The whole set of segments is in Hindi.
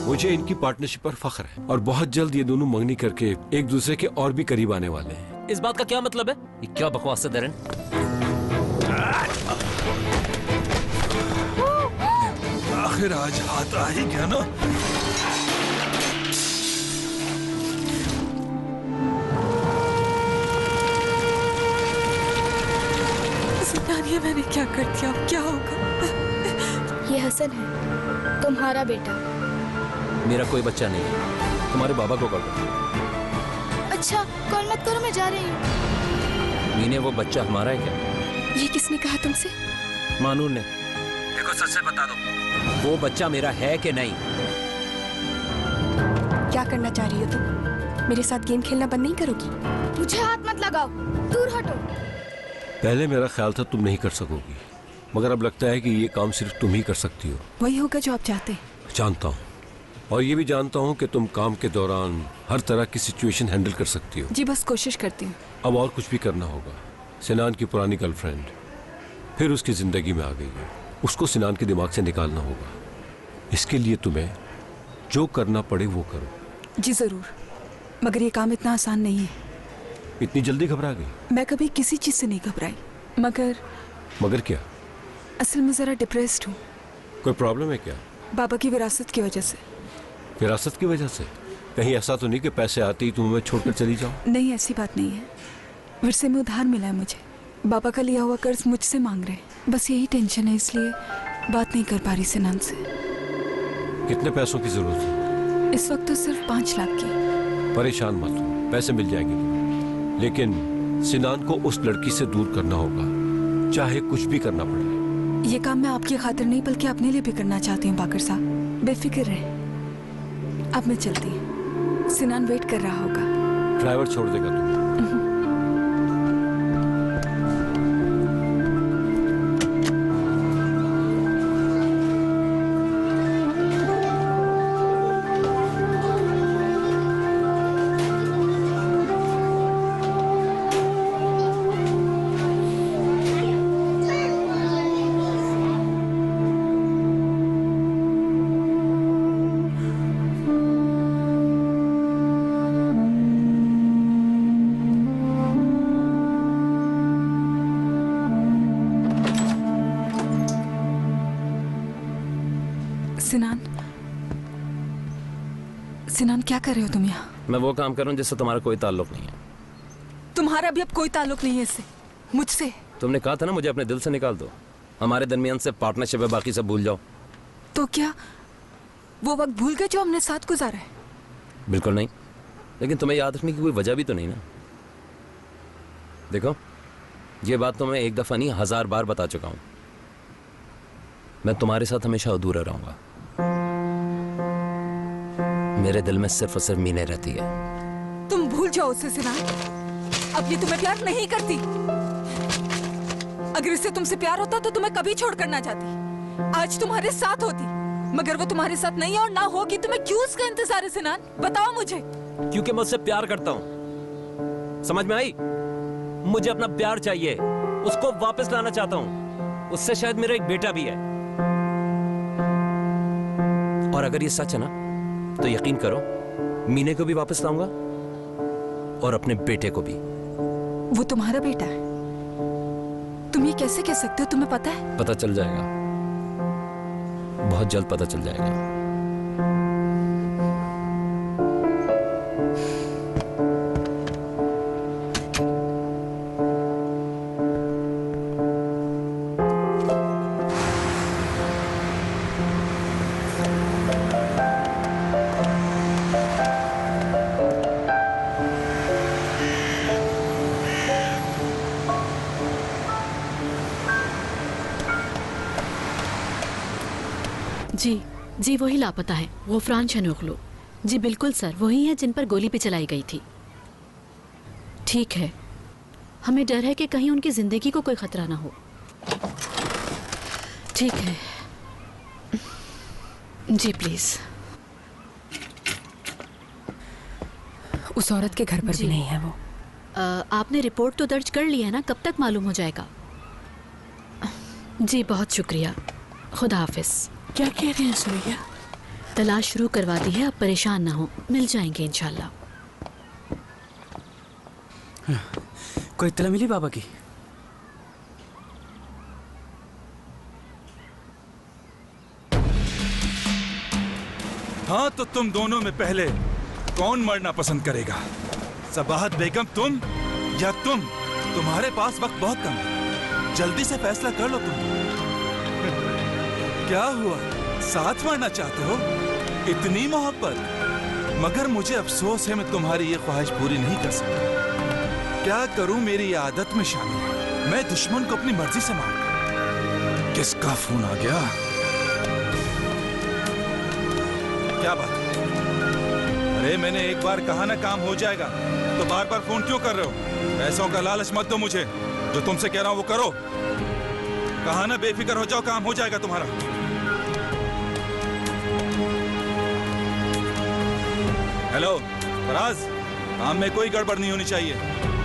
मुझे इनकी पार्टनरशिप पर फख्र है और बहुत जल्द ये दोनों मंगनी करके एक दूसरे के और भी करीब आने वाले हैं। इस बात का क्या मतलब है? ये क्या बकवास है दरन? आखिर आज हाथ आ ही गया ना। ये मैंने क्या कर दिया? अब क्या होगा? ये हसन है, तुम्हारा बेटा। मेरा कोई बच्चा नहीं है, तुम्हारे बाबा को कॉल करो। अच्छा, कॉल मत करो, मैं जा रही हूँ। मीने, वो बच्चा हमारा है क्या? ये किसने कहा तुमसे? मानूर ने। देखो सच से बता दो, वो बच्चा मेरा है कि नहीं? क्या करना चाह रही हो तुम? मेरे साथ गेम खेलना बंद नहीं करोगी? मुझे हाथ मत लगाओ, दूर हटो। पहले मेरा ख्याल था तुम नहीं कर सकोगी, मगर अब लगता है कि ये काम सिर्फ तुम ही कर सकती हो। वही होगा जो आप चाहते हैं। जानता हूँ, और ये भी जानता हूँ कि तुम काम के दौरान हर तरह की सिचुएशन हैंडल कर सकती हो। जी बस कोशिश करती हूँ। अब और कुछ भी करना होगा। सिनान की पुरानी गर्लफ्रेंड फिर उसकी जिंदगी में आ गई है, उसको सिनान के दिमाग से निकालना होगा। इसके लिए तुम्हें जो करना पड़े वो करो। जी जरूर, मगर ये काम इतना आसान नहीं है। इतनी जल्दी घबरा गई? मैं कभी किसी चीज से नहीं घबराई, मगर क्या? असल में जरा डिप्रेस्ड हूँ। कोई प्रॉब्लम है क्या? बाबा की विरासत की वजह से। विरासत की वजह से? कहीं ऐसा तो नहीं कि पैसे आते ही तुम हमें छोड़कर चली जाओ? नहीं, ऐसी बात नहीं है। विरसे में उधार मिला है मुझे। बाबा का लिया हुआ कर्ज मुझसे मांग रहे हैं। बस यही टेंशन है, इसलिए बात नहीं कर पा रही सिनान से। कितने पैसों की जरूरत है? इस वक्त तो सिर्फ 5 लाख की। परेशान मत हो, पैसे मिल जाएंगे, लेकिन सिनान को उस लड़की से दूर करना होगा, चाहे कुछ भी करना पड़े। ये काम मैं आपकी खातिर नहीं बल्कि अपने लिए भी करना चाहती हूँ बाकर साहब। बेफिक्र रहे। अब मैं चलती हूँ, सिनान वेट कर रहा होगा। ड्राइवर छोड़ देगा तुम्हें। सिनान, क्या कर रहे हो तुम यहाँ? मैं वो काम कर रहा हूँ जिससे तुम्हारा कोई ताल्लुक नहीं है। तुम्हारा भी अब कोई ताल्लुक नहीं है इससे, मुझसे। तुमने कहा था ना मुझे अपने दिल से निकाल दो। हमारे दरमियान से पार्टनरशिप है, बाकी सब भूल जाओ। तो क्या वो वक्त भूल गए जो हमने साथ गुजारा है? बिल्कुल नहीं, लेकिन तुम्हें याद रखने की कोई वजह भी तो नहीं ना। देखो, ये बात तो मैं एक दफा नहीं 1000 बार बता चुका हूँ। मैं तुम्हारे साथ हमेशा अधूरा रहूंगा। मेरे दिल में सिर्फ और सिर्फ मीने रहती है। तुम भूल जाओ उसे सिनान, अब ये तुम्हें प्यार नहीं करती। अगर इससे तुमसे प्यार होता तो तुम्हें कभी छोड़ कर ना जाती। आज तुम्हारे साथ होती, मगर वो तुम्हारे साथ नहीं है और ना होगी। तुम्हें क्यों उसका इंतजार है सिनान? बताओ मुझे। क्योंकि मैं उससे प्यार करता हूँ। समझ में आई? मुझे अपना प्यार चाहिए, उसको वापस लाना चाहता हूँ। उससे शायद मेरा एक बेटा भी है। और अगर ये सच है ना, तो यकीन करो, मीने को भी वापस लाऊंगा और अपने बेटे को भी। वो तुम्हारा बेटा है? तुम ये कैसे कह सकते हो? तुम्हें पता है? पता चल जाएगा, बहुत जल्द पता चल जाएगा। जी वही लापता है, वो फरान शनोगलू। जी बिल्कुल सर, वही है जिन पर गोली भी चलाई गई थी। ठीक है, हमें डर है कि कहीं उनकी जिंदगी को कोई खतरा ना हो। ठीक है जी, प्लीज। उस औरत के घर पर भी नहीं है वो। आपने रिपोर्ट तो दर्ज कर ली है ना? कब तक मालूम हो जाएगा? जी बहुत शुक्रिया, खुदा हाफिज। क्या कह रहे हैं सुरैया? तलाश शुरू करवा दी है, अब परेशान ना हो, मिल जाएंगे इंशाल्लाह। कोई इत्तला मिली बाबा की? हाँ, तो तुम दोनों में पहले कौन मरना पसंद करेगा? सबाहत बेगम तुम या तुम? तुम्हारे पास वक्त बहुत कम है, जल्दी से फैसला कर लो तुम। क्या हुआ, साथ मरना चाहते हो? इतनी मोहब्बत? मगर मुझे अफसोस है मैं तुम्हारी ये ख्वाहिश पूरी नहीं कर सकता। क्या करूं, मेरी आदत में शामिल है, मैं दुश्मन को अपनी मर्जी से मारता। किसका फोन आ गया? क्या बात? अरे मैंने एक बार कहा ना काम हो जाएगा, तो बार बार फोन क्यों कर रहे हो? पैसों का लालच मत दो मुझे, जो तुमसे कह रहा हूं वो करो। कहा ना बेफिक्र हो जाओ, काम हो जाएगा तुम्हारा। हेलो फराज, काम में कोई गड़बड़ नहीं होनी चाहिए।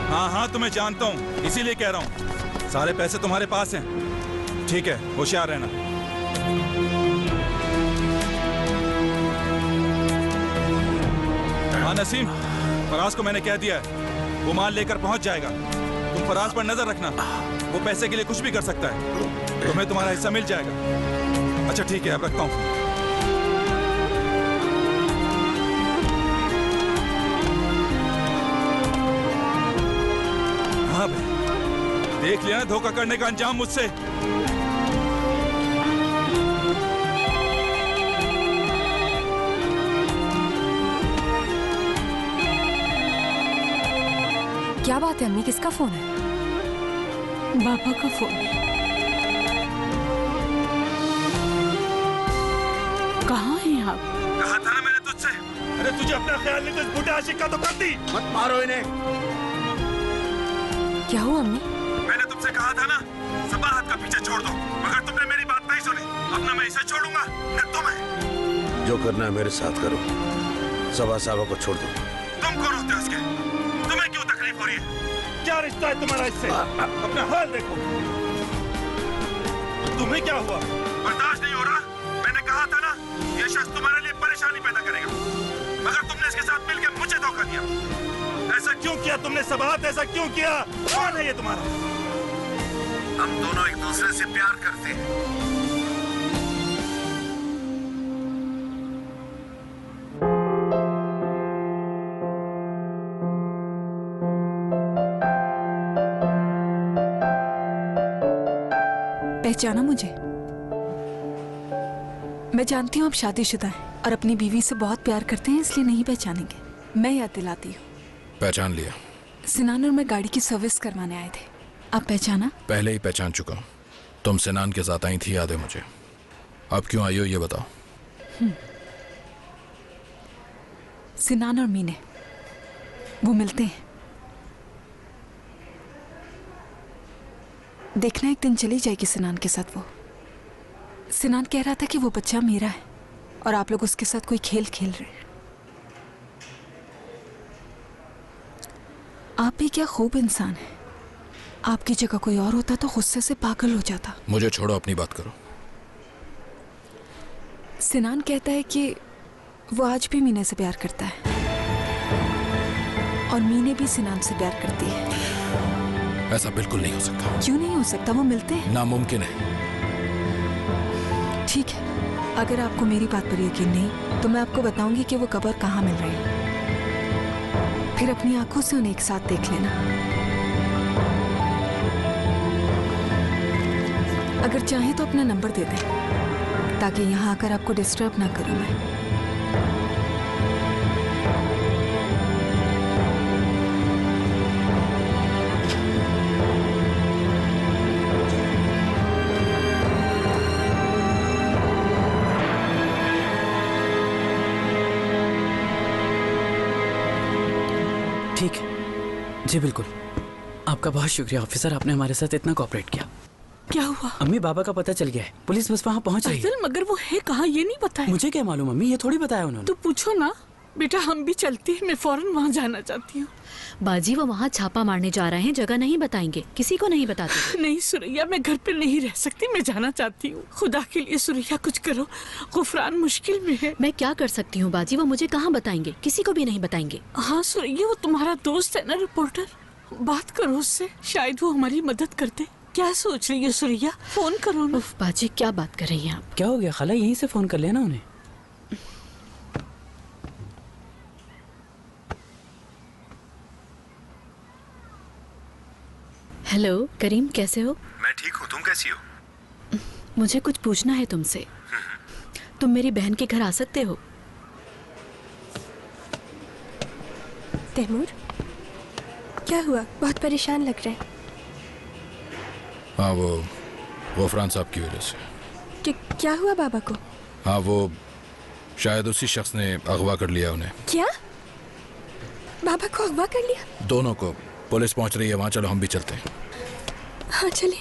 हाँ हाँ तुम्हें जानता हूँ, इसीलिए कह रहा हूँ। सारे पैसे तुम्हारे पास हैं, ठीक है? होशियार रहना। हाँ नसीम, फराज को मैंने कह दिया है, वो माल लेकर पहुंच जाएगा। तुम फराज पर नजर रखना, वो पैसे के लिए कुछ भी कर सकता है। तुम्हें तुम्हारा हिस्सा मिल जाएगा। अच्छा ठीक है, अब रखता हूँ। हाँ भाई, देख लिया ना धोखा करने का अंजाम मुझसे। क्या बात है अम्मी, किसका फोन है? बाबा का फोन। कहाँ हैं आप? कहा था ना मैंने तुझसे। अरे तुझे अपना ख्याल नहीं तो इस बूढ़े आशिक का तो कर दी। मत मारो इन्हें। क्या हुआ अम्मी? मैंने तुमसे कहा था ना सबाहत का पीछे छोड़ दो, मगर तुमने मेरी बात नहीं सुनी। अपना मैं इसे छोड़ूंगा न तुम्हें। जो करना है मेरे साथ करो, सबा साहबा को छोड़ दो। तुम कौन होते हो उसके? तुम्हें क्यों तकलीफ हो रही है? क्या रिश्ता है तुम्हारा इससे? अपना हाल देखो। तुम्हें क्या हुआ? बर्दाश्त नहीं हो रहा? मैंने कहा था ना ये शख्स तुम्हारे लिए परेशानी पैदा करेगा, मगर तुमने इसके साथ मिलकर मुझे धोखा दिया। ऐसा क्यों किया तुमने सबाहत? ऐसा क्यों किया? कौन है ये तुम्हारा? हम दोनों एक दूसरे से प्यार करते हैं। पहचाना मुझे? मैं जानती हूँ आप शादीशुदा हैं और अपनी बीवी से बहुत प्यार करते हैं, इसलिए नहीं पहचानेंगे। मैं याद दिलाती हूँ। पहचान लिया। सिनान और मैं गाड़ी की सर्विस करवाने आए थे। आप पहचाना? पहले ही पहचान चुका हूँ। तुम सिनान के साथ आई थी, याद है मुझे। अब क्यों आई हो ये बताओ। सिनान और मीने वो मिलते हैं। देखना एक दिन चली जाएगी सिनान के साथ। वो सिनान कह रहा था कि वो बच्चा मेरा है और आप लोग उसके साथ कोई खेल खेल रहे हैं। आप भी क्या खूब इंसान है। आपकी जगह कोई और होता तो गुस्से से पागल हो जाता। मुझे छोड़ो, अपनी बात करो। सिनान कहता है कि वो आज भी मीने से प्यार करता है और मीने भी सिनान से प्यार करती है। ऐसा बिल्कुल नहीं हो सकता। क्यों नहीं हो सकता? वो मिलते हैं। नामुमकिन है। ठीक है, अगर आपको मेरी बात पर यकीन नहीं तो मैं आपको बताऊंगी कि वो कब और कहाँ मिल रहे हैं। फिर अपनी आंखों से उन्हें एक साथ देख लेना। अगर चाहे तो अपना नंबर दे दें ताकि यहाँ आकर आपको डिस्टर्ब ना करूं मैं। ठीक है जी, बिल्कुल। आपका बहुत शुक्रिया ऑफिसर, आपने हमारे साथ इतना कोऑपरेट किया। क्या हुआ? अम्मी बाबा का पता चल गया है, पुलिस बस वहाँ पहुँच रही है। मगर वो है कहाँ ये नहीं पता है। मुझे क्या मालूम अम्मी, ये थोड़ी बताया उन्होंने। तो पूछो ना। बेटा हम भी चलते हैं, मैं फौरन वहाँ जाना चाहती हूँ। बाजी वो वहाँ छापा मारने जा रहे हैं, जगह नहीं बताएंगे, किसी को नहीं बताते। नहीं सुरैया, मैं घर पे नहीं रह सकती, मैं जाना चाहती हूँ। खुदा के लिए सुरैया कुछ करो, गुफरान मुश्किल में है। मैं क्या कर सकती हूँ बाजी, वो मुझे कहाँ बताएंगे, किसी को भी नहीं बताएंगे। हाँ सुरैया, वो तुम्हारा दोस्त है ना रिपोर्टर, बात करो उससे, शायद वो हमारी मदद कर दे। क्या सोच रही है सुरैया, फोन करो ना। उफ बाजी क्या बात कर रही हैं आप। क्या हो गया खाला, यहीं से फोन कर लेना उन्हें। हेलो करीम, कैसे हो? मैं ठीक हूँ, तुम कैसी हो? मुझे कुछ पूछना है तुमसे। तुम मेरी बहन के घर आ सकते हो? तैमूर, क्या हुआ? बहुत परेशान लग रहे हैं। हाँ वो गफरान साहब की वजह से। क्या हुआ बाबा को? हाँ वो शायद उसी शख्स ने अगवा कर लिया उन्हें। क्या? बाबा को अगवा कर लिया? दोनों को। पुलिस पहुंच रही है वहाँ, चलो हम भी चलते हैं। हाँ चलिए।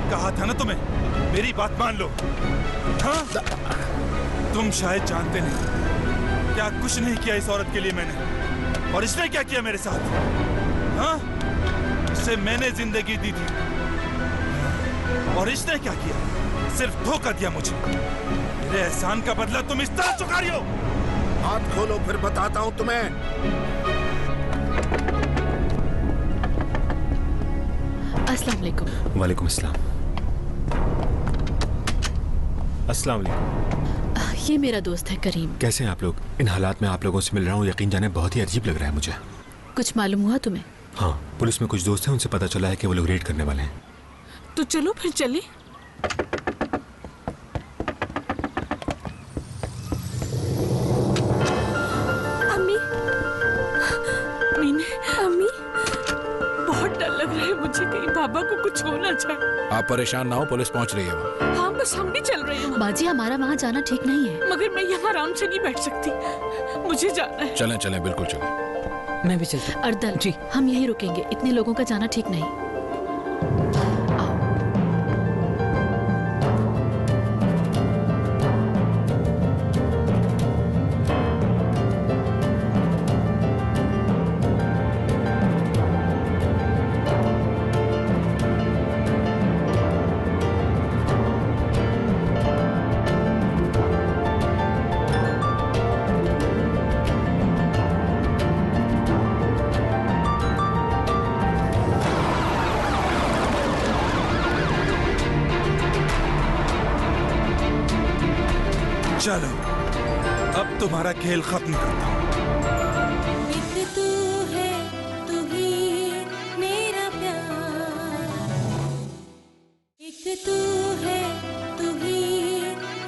कहा था ना तुम्हें, मेरी बात मान लो। हाँ? तुम शायद जानते नहीं क्या कुछ नहीं किया इस औरत के लिए मैंने, और इसने क्या किया मेरे साथ। हाँ? इसे मैंने जिंदगी दी थी और इसने क्या किया, सिर्फ धोखा दिया मुझे। मेरे एहसान का बदला तुम इस तरह चुका रही हो। हाथ खोलो फिर बताता हूँ तुम्हें। अस्सलाम वालेकुम। वालेकुम अस्सलाम। अस्सलाम वालेकुम। ये मेरा दोस्त है करीम। कैसे हैं आप लोग? इन हालात में आप लोगों से मिल रहा हूँ, यकीन जाने बहुत ही अजीब लग रहा है मुझे। कुछ मालूम हुआ तुम्हें? हाँ, पुलिस में कुछ दोस्त हैं, उनसे पता चला है कि वो लोग रेड करने वाले हैं। तो चलो फिर चले। अम्मी, मीने, अम्मी, बहुत डर लग रहा है मुझे, कहीं बाबा को कुछ हो ना जाए। आप परेशान ना हो, पुलिस पहुंच रही है वहाँ। हाँ बस हम भी चल रहे हैं। बाजी हमारा वहाँ जाना ठीक नहीं है। मगर मैं यहाँ आराम से नहीं बैठ सकती, मुझे जाना है। चलें चलें, बिल्कुल चलें। मैं भी चलता हूँ। अर्दल जी। हम यहीं रुकेंगे, इतने लोगों का जाना ठीक नहीं। आओ। चलो अब तुम्हारा खेल खत्म करता हूँ। एक तू है, तू ही मेरा प्यार। एक तू है, तू ही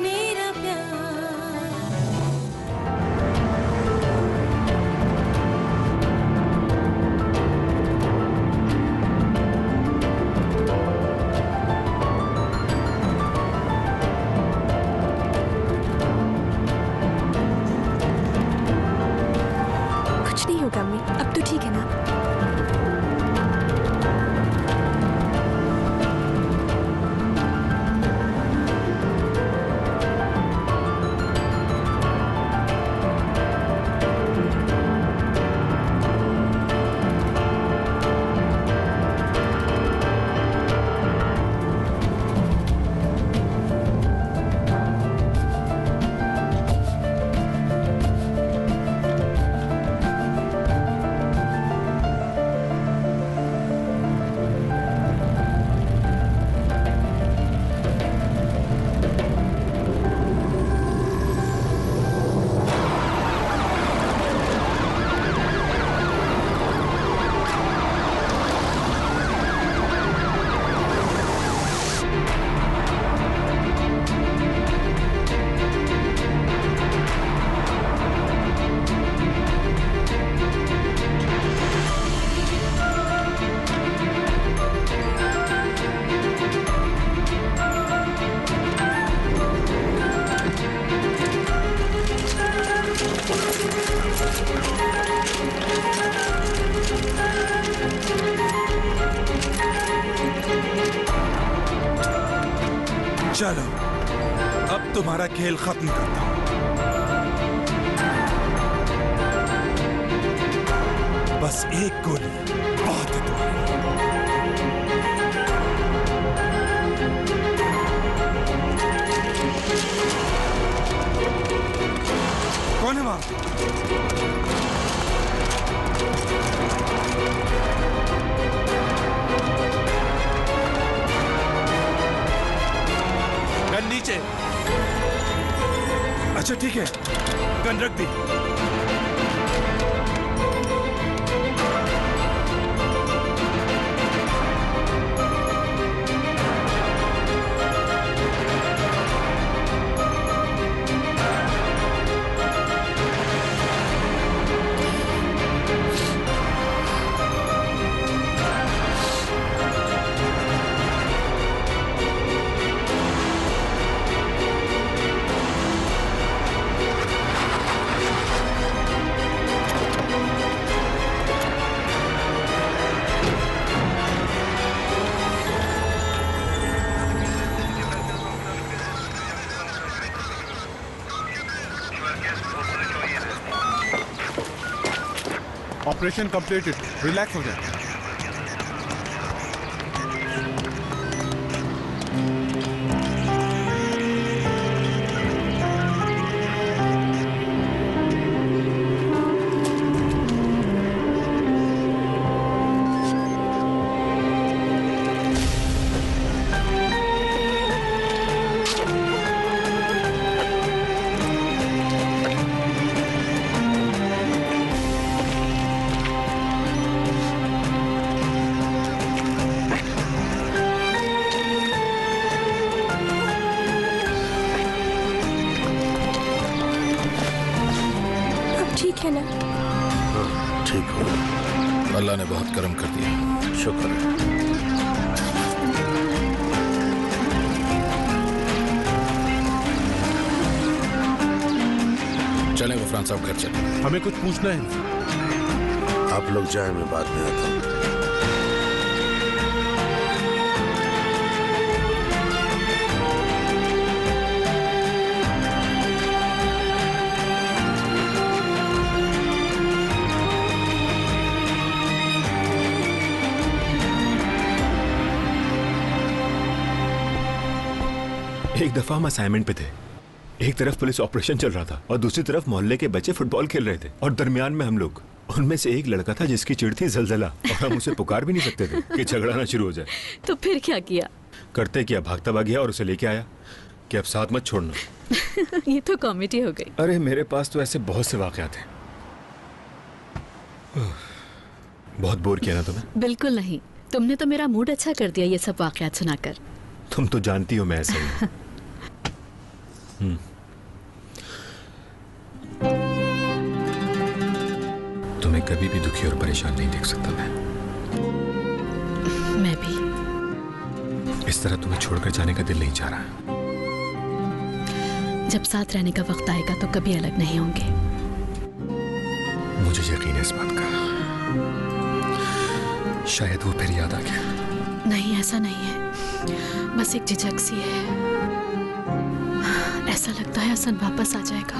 मेरा प्यार। चलो अब तुम्हारा खेल खत्म करता हूं। बस एक गोली बहुत है तुम्हारे लिए। कौन है वहां? गन नीचे। अच्छा ठीक है, गन रख दी। ऑपरेशन कंप्लीटेड, रिलैक्स हो जाए। ठीक है ना? ठीक हो। अल्लाह ने बहुत करम कर दिया। शुक्र है। चलें गफरान साहब, घर चलें। हमें कुछ पूछना है। आप लोग जाए, मैं बाद में आता हूँ। एक दफा हम असाइनमेंट पे थे। एक तरफ पुलिस ऑपरेशन चल रहा था और दूसरी तरफ मोहल्ले के बच्चे फुटबॉल खेल रहे थे और दरमियान में हम लोग। उनमें से एक लड़का था जिसकी चिढ़ थी जलजला और हम उसे पुकार भी नहीं सकते थे कि झगड़ा ना शुरू हो जाए। तो फिर क्या किया? करते क्या, भागता भाग गया और उसे लेके आया कि अब साथ मत छोड़ना। ये तो कॉमेडी हो गई। अरे मेरे पास तो ऐसे बहुत से वाकयात हैं। बहुत बोर किया ना तुम्हें? बिल्कुल नहीं, तुमने तो मेरा मूड अच्छा कर दिया ये सब वाकयात सुनाकर। तुम तो जानती हो मैं ऐसा ही। तुम्हें कभी भी दुखी और परेशान नहीं देख सकता मैं भी। इस तरह तुम्हें छोड़कर जाने का दिल नहीं चाह रहा। जब साथ रहने का वक्त आएगा तो कभी अलग नहीं होंगे। मुझे यकीन है इस बात का। शायद वो फिर याद आ गया। नहीं, ऐसा नहीं है, बस एक झिझक सी है। ऐसा लगता है हसन वापस आ जाएगा।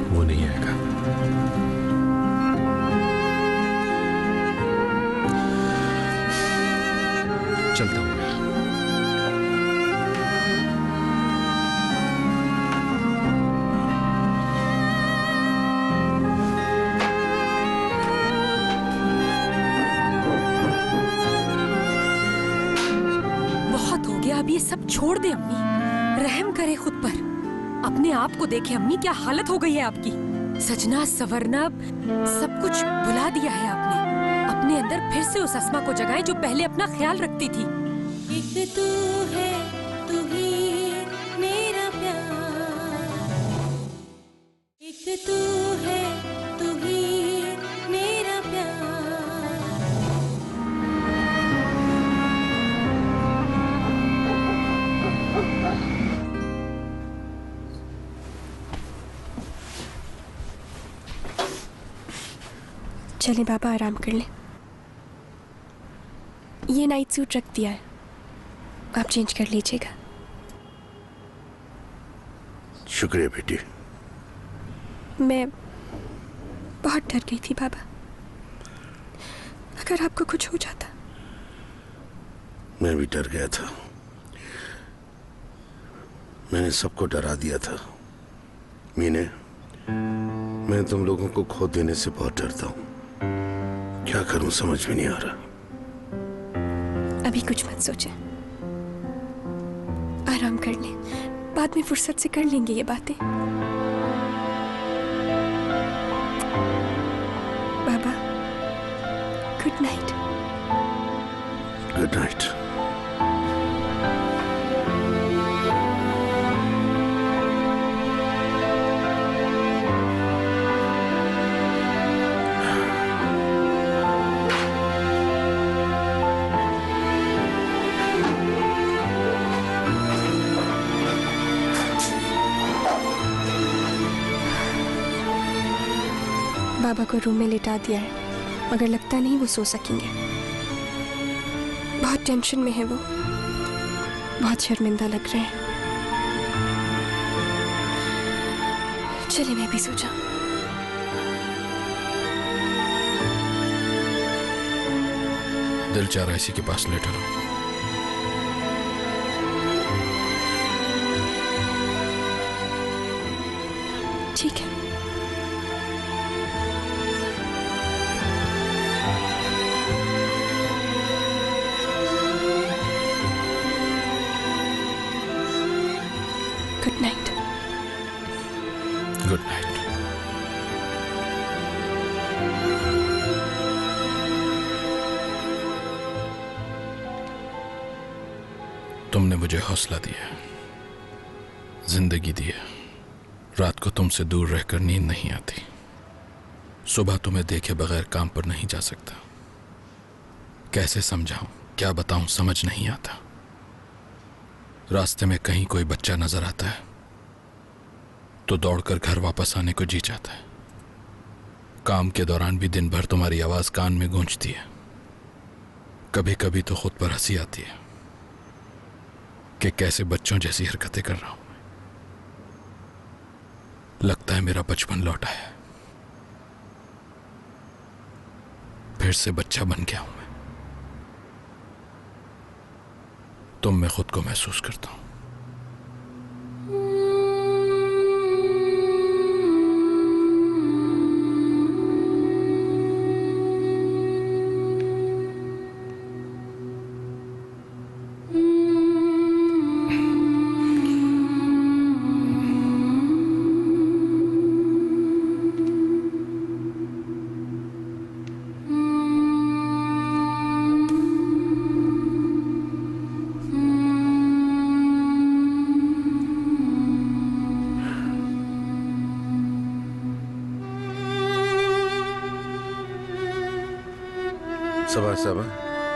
वो नहीं आएगा। चलता हूं मैं। बहुत हो गया, अब ये सब छोड़ दे अम्मी। रहम करे खुद पर, अपने आप को देखे अम्मी, क्या हालत हो गई है आपकी। सजना सवरना सब कुछ भुला दिया है आपने। अपने अंदर फिर से उस अस्मा को जगाएं जो पहले अपना ख्याल रखती थी। एक तू है, तू ही मेरा प्यार। एक तू है, तू ही मेरा प्यार। चले बाबा, आराम कर ले। ये नाइट सूट रख दिया है। आप चेंज कर लीजिएगा। शुक्रिया बेटी। मैं बहुत डर गई थी बाबा, अगर आपको कुछ हो जाता। मैं भी डर गया था, मैंने सबको डरा दिया था। मीने, मैं तुम लोगों को खो देने से बहुत डरता हूं। क्या करूं समझ में नहीं आ रहा। अभी कुछ मत सोचे, आराम कर लें, बाद में फुर्सत से कर लेंगे ये बातें। बाबा, गुड नाइट। Good night. बाबा को रूम में लिटा दिया है, मगर लगता नहीं वो सो सकेंगे। बहुत टेंशन में है वो, बहुत शर्मिंदा लग रहे हैं। चलिए मैं भी सो जाऊं। दिल चाह रहा इसी के पास लेटा रहो। ठीक है। Good night. Good night. तुमने मुझे हौसला दिया, जिंदगी दी है। रात को तुमसे दूर रहकर नींद नहीं आती। सुबह तुम्हें देखे बगैर काम पर नहीं जा सकता। कैसे समझाऊं, क्या बताऊं, समझ नहीं आता। रास्ते में कहीं कोई बच्चा नजर आता है तो दौड़कर घर वापस आने को जी चाहता है। काम के दौरान भी दिन भर तुम्हारी आवाज कान में गूंजती है। कभी कभी तो खुद पर हंसी आती है कि कैसे बच्चों जैसी हरकतें कर रहा हूं। लगता है मेरा बचपन लौटा है, फिर से बच्चा बन गया हूं मैं। तुम में खुद को महसूस करता हूं। सबा सबा,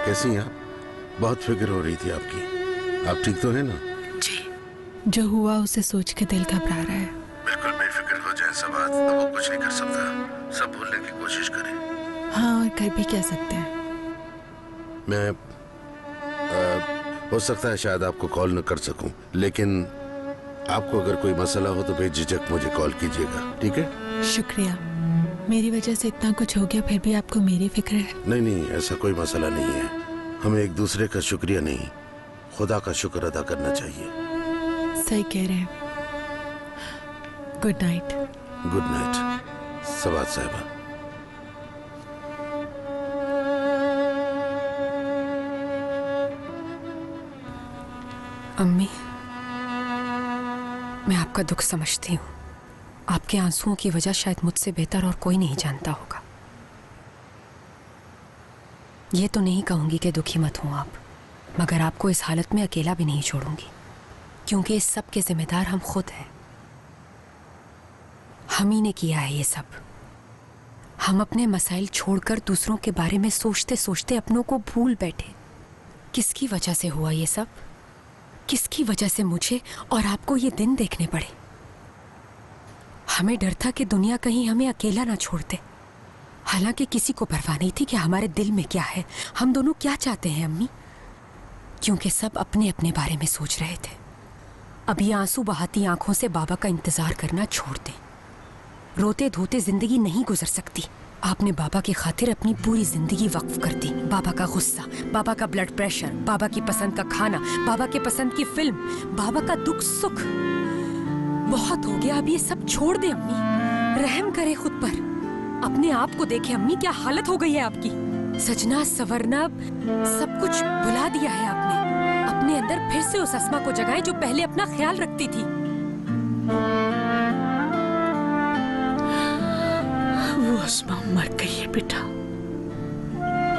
कैसी हैं आप? बहुत फिक्र हो रही थी आपकी। आप ठीक तो है ना? जी, जो हुआ उसे सोच के दिल घबरा रहा है। बिल्कुल बेफिक्र हो जाए सबा, तो वो कुछ नहीं कर सकता। सब भूलने की कोशिश करें। हाँ, और कर भी क्या सकते हैं। मैं हो सकता है शायद आपको कॉल न कर सकूं, लेकिन आपको अगर कोई मसला हो तो बेझिझक मुझे कॉल कीजिएगा, ठीक है? शुक्रिया, मेरी वजह से इतना कुछ हो गया फिर भी आपको मेरी फिक्र है। नहीं नहीं, ऐसा कोई मसला नहीं है। हमें एक दूसरे का शुक्रिया नहीं, खुदा का शुक्र अदा करना चाहिए। सही कह रहे हैं। Good night. गुड नाइट सबात साहिबा। अम्मी, मैं आपका दुख समझती हूँ। आपके आंसुओं की वजह शायद मुझसे बेहतर और कोई नहीं जानता होगा। ये तो नहीं कहूंगी कि दुखी मत हो आप, मगर आपको इस हालत में अकेला भी नहीं छोड़ूंगी, क्योंकि इस सब के जिम्मेदार हम खुद हैं। हम ही ने किया है ये सब। हम अपने मसाइल छोड़कर दूसरों के बारे में सोचते सोचते अपनों को भूल बैठे। किसकी वजह से हुआ ये सब? किसकी वजह से मुझे और आपको ये दिन देखने पड़े? हमें डर था कि दुनिया कहीं हमें अकेला ना छोड़ दे। हालांकि किसी को परवाह नहीं थी कि हमारे दिल में क्या है, हम दोनों क्या चाहते हैं। अम्मी, क्योंकि सब अपने अपने बारे में सोच रहे थे। अब ये आंसू बहाती आंखों से बाबा का इंतजार करना छोड़ दें। रोते धोते जिंदगी नहीं गुजर सकती। आपने बाबा की खातिर अपनी पूरी जिंदगी वक्फ कर दी। बाबा का गुस्सा, बाबा का ब्लड प्रेशर, बाबा की पसंद का खाना, बाबा के पसंद की फिल्म, बाबा का दुख सुख। बहुत हो गया, अब ये सब छोड़ दे अम्मी। रहम करे खुद पर। अपने आप को देखे अम्मी, क्या हालत हो गई है आपकी। सजना सवरना सब कुछ भुला दिया है आपने। अपने अंदर फिर से उस अस्मा को जगाएं जो पहले अपना ख्याल रखती थी। वो अस्मा मर गई है बेटा,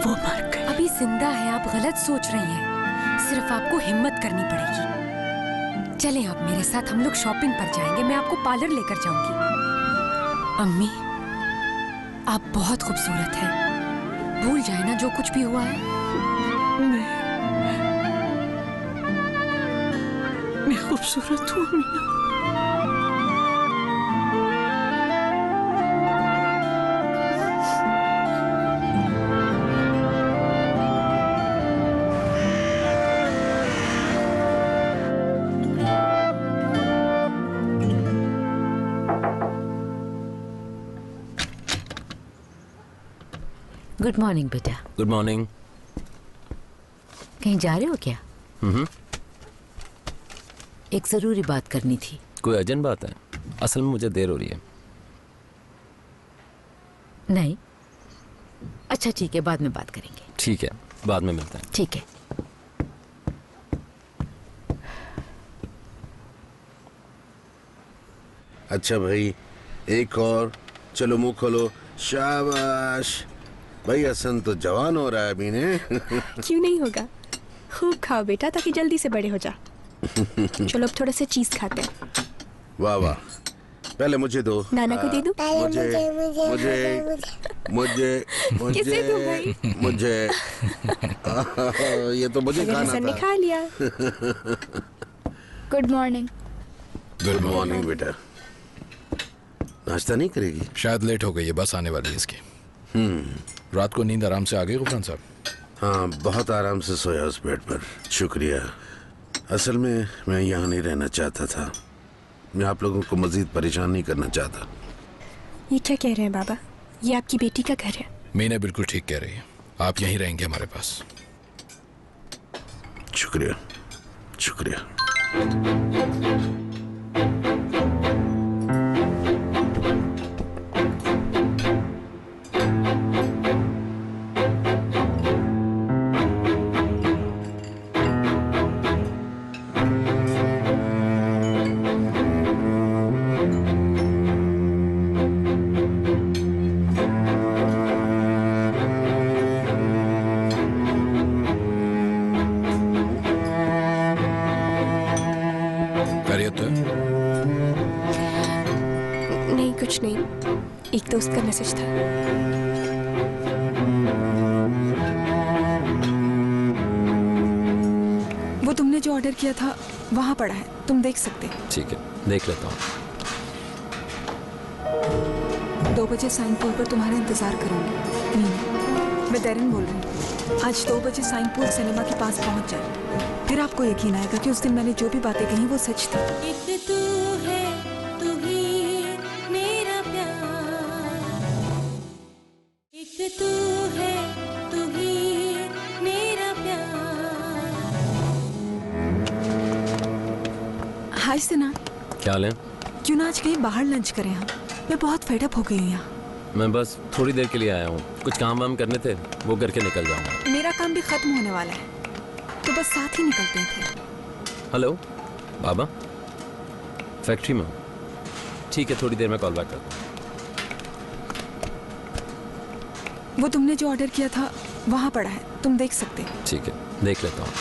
वो मर गई। अभी जिंदा है, आप गलत सोच रही हैं। सिर्फ आपको हिम्मत करनी पड़ेगी। चलें आप मेरे साथ, हम लोग शॉपिंग पर जाएंगे। मैं आपको पार्लर लेकर जाऊंगी। अम्मी, आप बहुत खूबसूरत हैं। भूल जाए ना जो कुछ भी हुआ है। मैं खूबसूरत हूँ मीना। गुड मॉर्निंग बेटा। Good morning. कहीं जा रहे हो क्या? एक जरूरी बात करनी थी। कोई अर्जेंट बात है? असल में मुझे देर हो रही है। नहीं, अच्छा ठीक है, बाद में बात करेंगे। ठीक है, बाद में मिलते हैं। ठीक है। अच्छा भाई, एक और। चलो मुंह खोलो। शाबाश भाई, हसन तो जवान हो रहा है अभी ने। क्यों नहीं होगा। खूब खाओ बेटा ताकि जल्दी से बड़े हो जा। चलो अब थोड़ा सा चीज खाते हैं। वाह वाह, पहले मुझे दो। नाना को दे दूं? मुझे मुझे मुझे किसे दूं भाई? मुझे ये तो मुझे खाना हसन ने था। खा लिया। Good morning. गुड मॉर्निंग बेटा। नाश्ता नहीं करेगी? शायद लेट हो गई है, बस आने वाली है इसकी। रात को नींद आराम से आ गई गुफरान साहब? हाँ, बहुत आराम से सोया उस बेड पर। शुक्रिया। असल में मैं यहाँ नहीं रहना चाहता था। मैं आप लोगों को मजीद परेशान नहीं करना चाहता। ये क्या कह रहे हैं बाबा? ये आपकी बेटी का घर है। मीना बिल्कुल ठीक कह रही है, आप यहीं रहेंगे हमारे पास। शुक्रिया शुक्रिया। नहीं, कुछ नहीं। एक दोस्त का मैसेज था। वो तुमने जो ऑर्डर किया था वहाँ पड़ा है, तुम देख सकते हो। ठीक है, देख लेता हूँ। 2 बजे साइन पुल पर तुम्हारा इंतजार करूंगी। मैं डेरिन बोल रही हूँ। आज 2 बजे साइन पुल सिनेमा के पास पहुँच जाए, फिर आपको यकीन आएगा कि उस दिन मैंने जो भी बातें कही वो सच थी। एक तू है, तू ही मेरा प्यार। एक तू है, तू ही मेरा प्यार। हाय सिना, क्या हाल है? क्यों ना आज कहीं बाहर लंच करें हम? मैं बहुत फेडअप हो गई हूँ यहाँ। मैं बस थोड़ी देर के लिए आया हूँ, कुछ काम वाम करने थे, वो करके निकल जाऊँगा। मेरा काम भी खत्म होने वाला है, तो बस साथ ही निकलते हैं फिर। हेलो बाबा, फैक्ट्री में हूँ। ठीक है, थोड़ी देर में कॉल बैक करता हूँ। वो तुमने जो ऑर्डर किया था वहाँ पड़ा है, तुम देख सकते हो। ठीक है, देख लेता हूँ।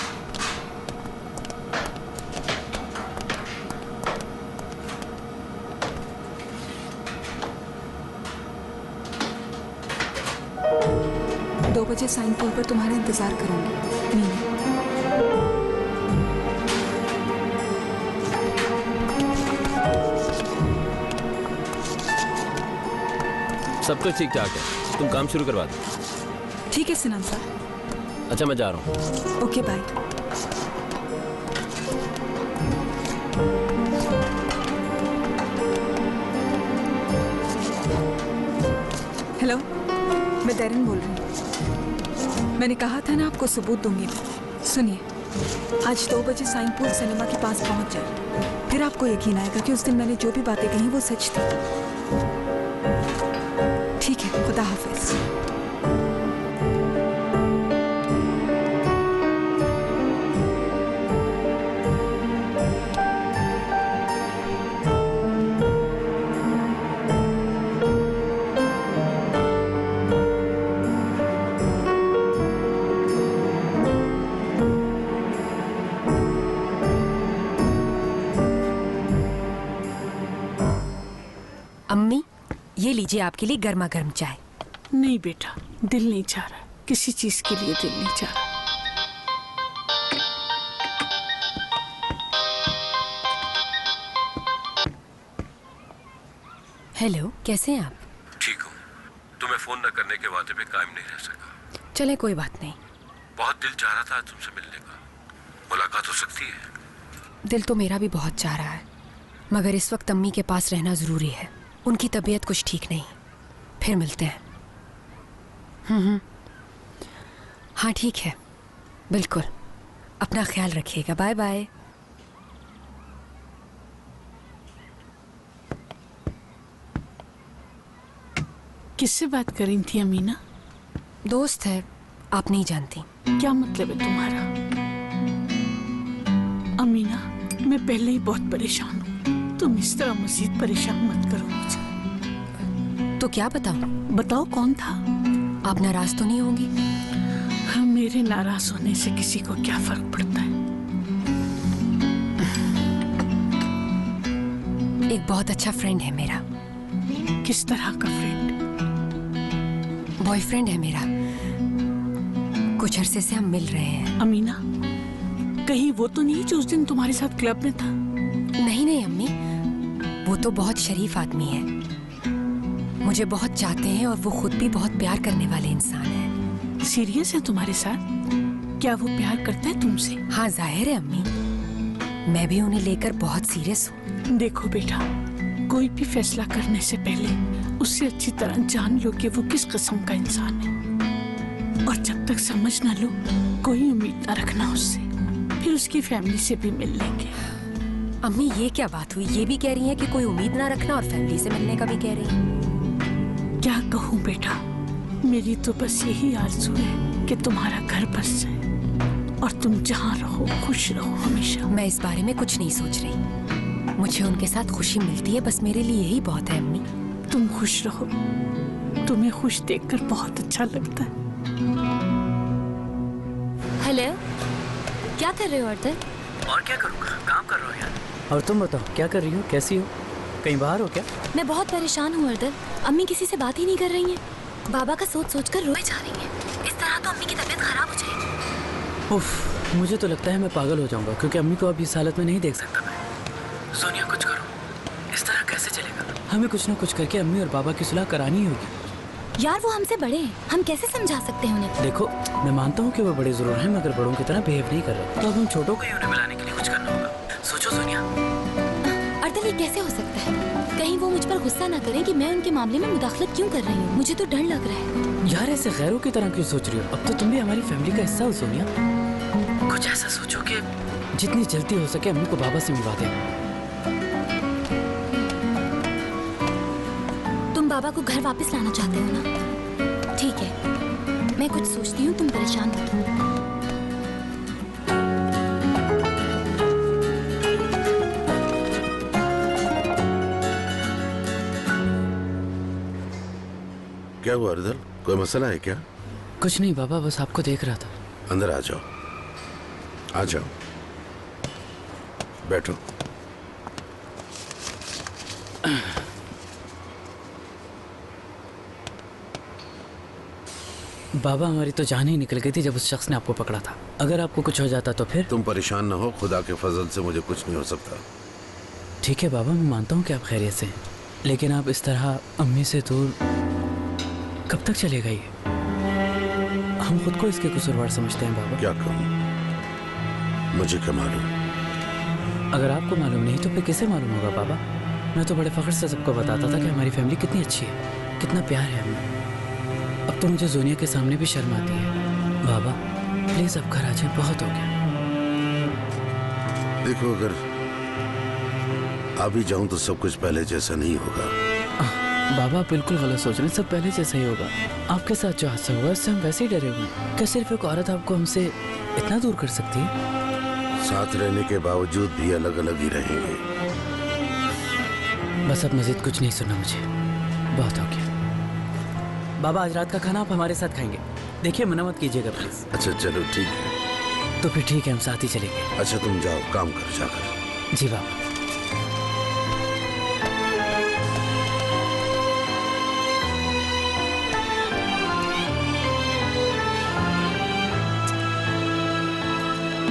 दो बजे साइन पुल पर तुम्हारा इंतजार करूंगी। मीना। सब कुछ ठीक ठाक है, तुम काम शुरू करवा दो। ठीक है सिनान साहब। अच्छा, मैं जा रहा हूँ। Okay bye. मैं डेरिन बोल रही हूँ। मैंने कहा था ना आपको सबूत दूंगी मैं। सुनिए, आज 2 बजे साइन पूल सिनेमा के पास पहुंच जाए, फिर आपको यकीन आएगा कि उस दिन मैंने जो भी बातें कही वो सच थी। ठीक है, खुदा हाफिज। अम्मी, ये लीजिए आपके लिए गर्मा गर्म चाय। नहीं बेटा, दिल नहीं चाह रहा, किसी चीज के लिए दिल नहीं चाह रहा। हेलो, कैसे हैं आप? ठीक हूँ। तुम्हें फोन न करने के वादे पे कायम नहीं रह सका। चले, कोई बात नहीं। बहुत दिल चाह रहा था आज तुमसे मिलने का। मुलाकात हो सकती है? दिल तो मेरा भी बहुत चाह रहा है, मगर इस वक्त अम्मी के पास रहना जरूरी है। उनकी तबीयत कुछ ठीक नहीं। फिर मिलते हैं। हाँ ठीक है, बिल्कुल। अपना ख्याल रखिएगा। Bye bye. किससे बात कर रही थी अमीना? दोस्त है, आप नहीं जानती। क्या मतलब है तुम्हारा? अमीना, मैं पहले ही बहुत परेशान हूँ। तुम इस तरह मजीद परेशान मत करो मुझे। तो क्या बताऊं? बताओ, कौन था? आप नाराज तो नहीं होंगी? हाँ, मेरे नाराज होने से किसी को क्या फर्क पड़ता है? एक बहुत अच्छा फ्रेंड है मेरा। किस तरह का फ्रेंड? बॉयफ्रेंड है मेरा। कुछ अरसे से हम मिल रहे हैं। अमीना, कहीं वो तो नहीं जो उस दिन तुम्हारे साथ क्लब में था? नहीं नहीं अम्मी, वो तो बहुत शरीफ आदमी है। मुझे बहुत चाहते हैं और वो खुद भी बहुत प्यार करने वाले इंसान हैं। सीरियस है तुम्हारे साथ? क्या वो प्यार करता है तुमसे? हाँ जाहिर है अम्मी, मैं भी उन्हें लेकर बहुत सीरियस हूँ। देखो बेटा, कोई भी फैसला करने से पहले उससे अच्छी तरह जान लो कि वो किस किस्म का इंसान है, और जब तक समझ ना लो कोई उम्मीद ना रखना उससे। फिर उसकी फैमिली से भी मिल लेंगे। अम्मी ये क्या बात हुई? ये भी कह रही हैं कि कोई उम्मीद ना रखना और फैमिली से मिलने का भी कह रही हैं। क्या कहूँ बेटा, मेरी तो बस यही आरज़ू है कि तुम्हारा घर बस जाए और तुम जहाँ रहो खुश रहो हमेशा। मैं इस बारे में कुछ नहीं सोच रही। मुझे उनके साथ खुशी मिलती है, बस मेरे लिए यही बहुत है अम्मी। तुम खुश रहो, तुम्हें खुश देखकर बहुत अच्छा लगता है। हेलो, क्या कर रहे हो अर्दल? और क्या करूँगा, काम कर रहा हूँ यार। और तुम बताओ, क्या कर रही हो? कैसी हो? कहीं बाहर हो क्या? मैं बहुत परेशान हूँ अर्दल। अम्मी किसी से बात ही नहीं कर रही हैं। बाबा का सोच सोच कर रोए जा रही हैं। इस तरह तो अम्मी की तबीयत खराब हो जाएगी। उफ, मुझे तो लगता है मैं पागल हो जाऊंगा, क्योंकि अम्मी को अब इस हालत में नहीं देख सकता मैं। सोनिया, कुछ करो। इस तरह कैसे चलेगा? हमें कुछ ना कुछ करके अम्मी और बाबा की सुलह करानी होगी। यार वो हमसे बड़े हैं, हम कैसे समझा सकते हैं उन्हें? देखो, मैं मानता हूँ कि वो बड़े जरूर हैं, मगर बड़ों की तरह बिहेव नहीं कर रहे। तो अब हम छोटों को ही उन्हें मिलाने के लिए कुछ करना होगा। सोचो सोनिया। अर्दल, ये कैसे हो सकता है? कहीं वो मुझ पर गुस्सा ना करें कि मैं उनके मामले में मुदाखलत क्यों कर रही हूँ। मुझे तो डर लग रहा है। यार ऐसे गैरों की तरह क्यों सोच रही हो? अब तो तुम भी हमारी फैमिली का हिस्सा हो सोनिया। कुछ ऐसा सोचो कि जितनी जल्दी हो सके अम्मी को बाबा से मिलवा दें। तुम बाबा को घर वापस लाना चाहते हो ना? ठीक है, मैं कुछ सोचती हूँ, तुम परेशान मत हो। क्या हुआ अर्दल, कोई मसला है क्या? कुछ नहीं बाबा, बस आपको देख रहा था। अंदर आ जाओ, आ जाओ, बैठो। बाबा, हमारी तो जान ही निकल गई थी जब उस शख्स ने आपको पकड़ा था। अगर आपको कुछ हो जाता तो फिर? तुम परेशान ना हो, खुदा के फजल से मुझे कुछ नहीं हो सकता। ठीक है बाबा, मैं मानता हूँ कि आप खैरियत से हैं, लेकिन आप इस तरह अम्मी से दूर कब तक चलेगा ये? हम खुद को इसके कसूरवार समझते हैं बाबा। क्या कहूँ, मुझे क्या मालूम? अगर आपको मालूम नहीं तो फिर किसे मालूम होगा बाबा? मैं तो बड़े फख्र से सबको बताता था कि हमारी फैमिली कितनी अच्छी है, कितना प्यार है हमें। अब तो मुझे जोनिया के सामने भी शर्म आती है। बाबा प्लीज अब घर आ जाए, बहुत हो गया। देखो अगर आ भी जाऊं तो सब कुछ पहले जैसा नहीं होगा। बाबा बिल्कुल गलत सोच रहे हैं, सब पहले जैसा ही होगा। आपके साथ जो हादसा हुआ उससे हम वैसे ही डरे हुए हैं। क्या सिर्फ एक औरत आपको हमसे इतना दूर कर सकती है? साथ रहने के बावजूद भी अलग अलग ही रहेंगे। बस अब मजीद कुछ नहीं सुनना मुझे, बहुत हो गया। बाबा आज रात का खाना आप हमारे साथ खाएंगे, देखिए मना मत कीजिएगा प्लीज। अच्छा चलो ठीक है। तो फिर ठीक है, हम साथ ही चलेंगे। अच्छा तुम जाओ, काम करो जाकर। जी बाबा।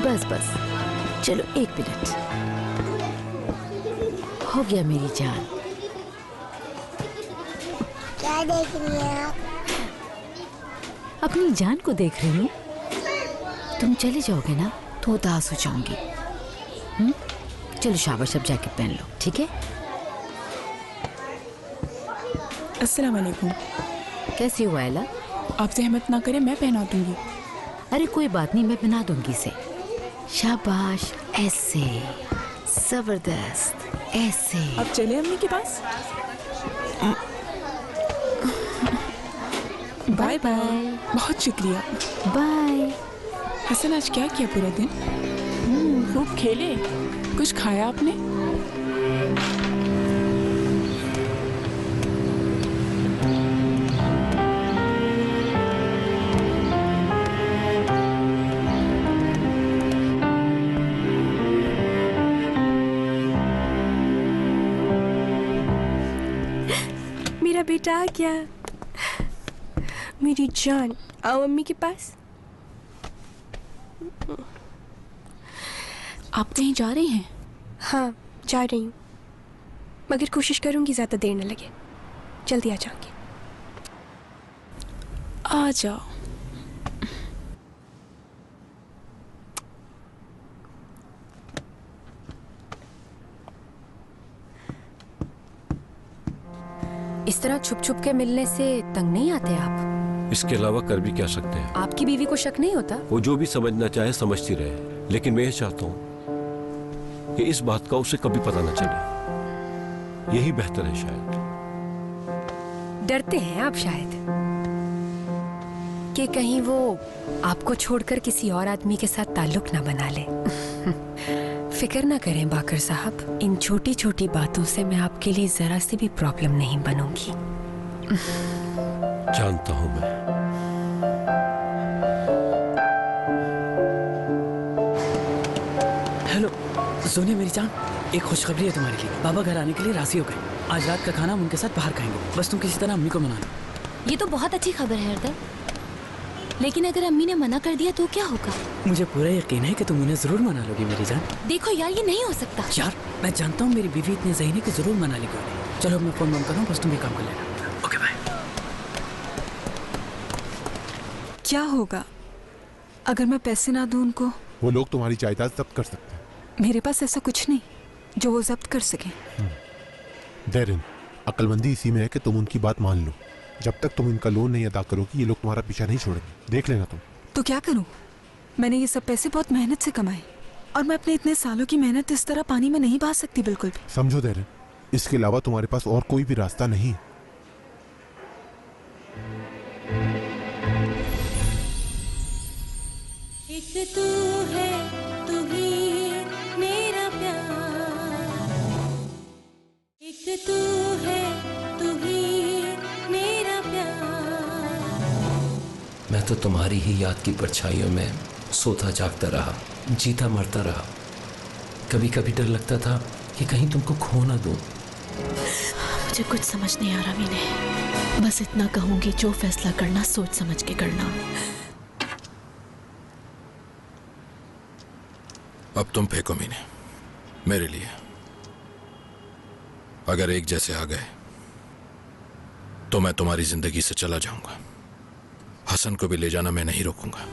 बस बस, चलो 1 मिनट हो गया मेरी जान। क्या देख रही है आप? अपनी जान को देख रही हूँ। तुम चले जाओगे ना तो उदास हो जाऊंगी। चलो शाबाश, अब जैकेट पहन लो, ठीक है? अस्सलाम वालेकुम। कैसी हो आयला? आप सहमत ना करें, मैं पहना दूंगी। अरे कोई बात नहीं, मैं पहना दूंगी इसे। शाबाश, ऐसे जबरदस्त, ऐसे। अब चले अम्मी के पास। Bye bye. बहुत शुक्रिया। बाय। हसन आज क्या किया पूरा दिन? खूब खेले? कुछ खाया आपने? मेरा बेटा आ गया। मेरी जान, आओ अम्मी के पास। आप कहीं जा रही हैं? हाँ जा रही हूँ, मगर कोशिश करूँगी ज़्यादा देर न लगे। जल्दी आ जाऊँगी। आ जाओ। इस तरह छुप छुप के मिलने से तंग नहीं आते आप? इसके अलावा कर भी क्या सकते हैं? आपकी बीवी को शक नहीं होता? वो जो भी समझना चाहे समझती रहे, लेकिन मैं ये चाहता हूं कि इस बात का उसे कभी पता न चले। यही बेहतर है शायद। डरते हैं आप शायद कि कहीं वो आपको छोड़कर किसी और आदमी के साथ ताल्लुक ना बना ले। फिक्र ना करें बाकर साहब, इन छोटी छोटी बातों से मैं आपके लिए जरा सी भी प्रॉब्लम नहीं बनूंगी। जानता हूं मैं। हेलो सोनिया मेरी जान, एक खुशखबरी है तुम्हारे लिए। बाबा घर आने के लिए राजी हो गए। आज रात का खाना हम उनके साथ बाहर खाएंगे। बस तुम किसी तरह अम्मी को मना लो। ये तो बहुत अच्छी खबर है हरदर, लेकिन अगर अम्मी ने मना कर दिया तो क्या होगा? मुझे पूरा यकीन है कि तुम उन्हें जरूर मना लोगी मेरी जान। देखो यार, ये नहीं हो सकता। यार मैं जानता हूँ मेरी बीवी इतनी ज़हीन है कि जरूर मना लेगी उन्हें। चलो मैं फोन बंद कर रहा हूँ, बस तुम भी काम कर लेना। Okay bye. क्या होगा अगर मैं पैसे ना दूं उनको? वो लोग तुम्हारी जायदाद जब्त कर सकते हैं। मेरे पास ऐसा कुछ नहीं जो वो जब्त कर सके। डेरिन, अक्लमंदी इसी में है कि तुम उनकी बात मान लो। जब तक तुम इनका लोन नहीं अदा करोगी, ये लोग तुम्हारा पीछा नहीं छोड़ेंगे। देख लेना तुम। तो क्या करूं? मैंने ये सब पैसे बहुत मेहनत से कमाए और मैं अपने इतने सालों की मेहनत इस तरह पानी में नहीं बहा सकती बिल्कुल भी। समझो डेरिन, इसके अलावा तुम्हारे पास और कोई भी रास्ता नहीं है। एक तू है, तू ही मेरा प्यार। एक तू है, तू ही मेरा प्यार। मैं तो तुम्हारी ही याद की परछाइयों में सोता जागता रहा, जीता मरता रहा। कभी कभी डर लगता था कि कहीं तुमको खो ना दूं। मुझे कुछ समझ नहीं आ रहा मीने। बस इतना कहूंगी, जो फैसला करना सोच समझ के करना। अब तुम फेंको मीने, मेरे लिए। अगर एक जैसे आ गए तो मैं तुम्हारी जिंदगी से चला जाऊंगा। हसन को भी ले जाना मैं नहीं रोकूंगा।